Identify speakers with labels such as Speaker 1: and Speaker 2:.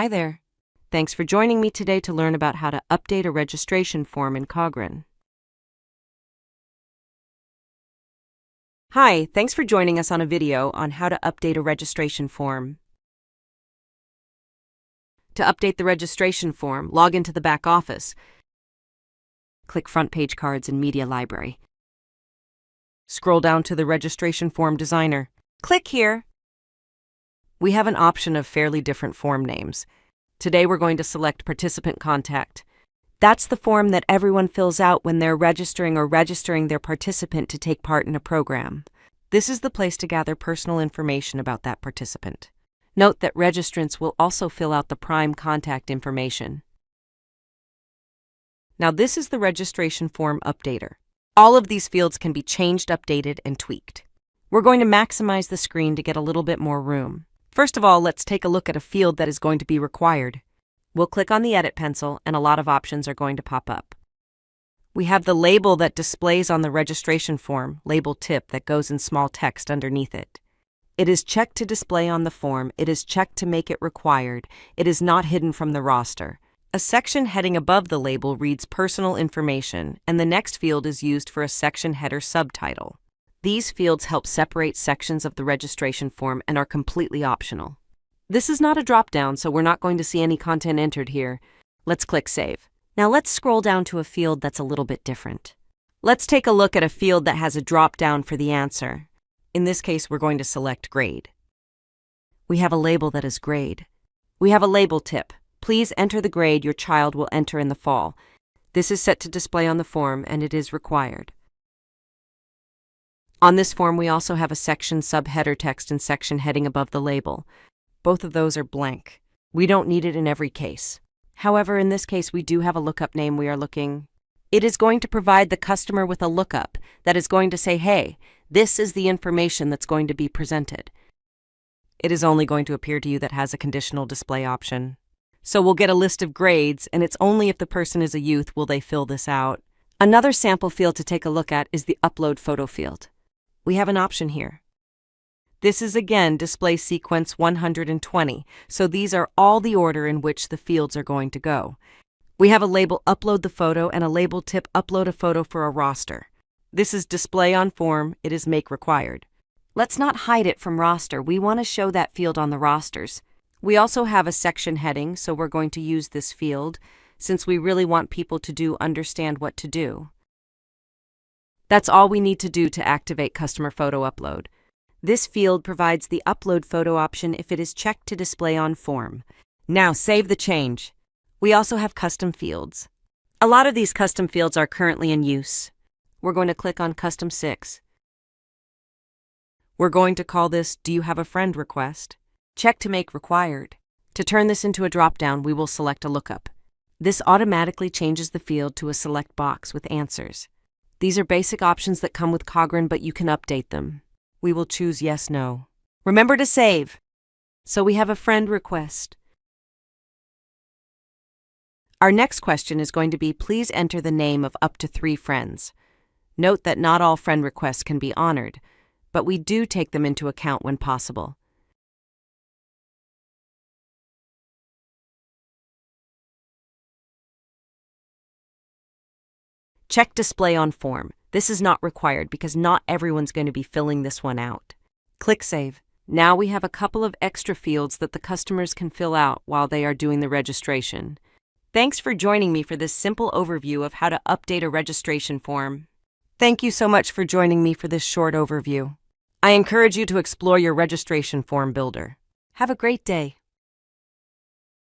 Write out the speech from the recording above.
Speaker 1: Hi there. Thanks for joining me today to learn about how to update a registration form in Cogran. Hi, thanks for joining us on a video on how to update a registration form. To update the registration form, log into the back office. Click Front Page Cards in Media Library. Scroll down to the Registration Form Designer. Click here. We have an option of fairly different form names. Today we're going to select Participant Contact. That's the form that everyone fills out when they're registering their participant to take part in a program. This is the place to gather personal information about that participant. Note that registrants will also fill out the prime contact information. Now this is the registration form updater. All of these fields can be changed, updated, and tweaked. We're going to maximize the screen to get a little bit more room. First of all, let's take a look at a field that is going to be required. We'll click on the edit pencil and a lot of options are going to pop up. We have the label that displays on the registration form, label tip, that goes in small text underneath it. It is checked to display on the form. It is checked to make it required. It is not hidden from the roster. A section heading above the label reads personal information, and the next field is used for a section header subtitle. These fields help separate sections of the registration form and are completely optional. This is not a drop-down, so we're not going to see any content entered here. Let's click Save. Now let's scroll down to a field that's a little bit different. Let's take a look at a field that has a drop-down for the answer. In this case, we're going to select Grade. We have a label that is Grade. We have a label tip. Please enter the grade your child will enter in the fall. This is set to display on the form, and it is required. On this form, we also have a section subheader text and section heading above the label. Both of those are blank. We don't need it in every case. However, in this case, we do have a lookup name we are looking. It is going to provide the customer with a lookup that is going to say, hey, this is the information that's going to be presented. It is only going to appear to you that has a conditional display option. So we'll get a list of grades, and it's only if the person is a youth will they fill this out. Another sample field to take a look at is the Upload Photo field. We have an option here. This is again display sequence 120, so these are all the order in which the fields are going to go. We have a label Upload the Photo and a label tip Upload a Photo for a roster. This is display on form, it is make required. Let's not hide it from roster, we want to show that field on the rosters. We also have a section heading, so we're going to use this field since we really want people to understand what to do. That's all we need to do to activate Customer Photo Upload. This field provides the Upload Photo option if it is checked to display on form. Now save the change. We also have custom fields. A lot of these custom fields are currently in use. We're going to click on Custom 6. We're going to call this Do You Have a Friend request. Check to make required. To turn this into a drop-down, we will select a lookup. This automatically changes the field to a select box with answers. These are basic options that come with Cogran, but you can update them. We will choose Yes, No. Remember to save. So we have a friend request. Our next question is going to be, please enter the name of up to 3 friends. Note that not all friend requests can be honored, but we do take them into account when possible. Check display on form. This is not required because not everyone's going to be filling this one out. Click Save. Now we have a couple of extra fields that the customers can fill out while they are doing the registration. Thanks for joining me for this simple overview of how to update a registration form. Thank you so much for joining me for this short overview. I encourage you to explore your registration form builder. Have a great day.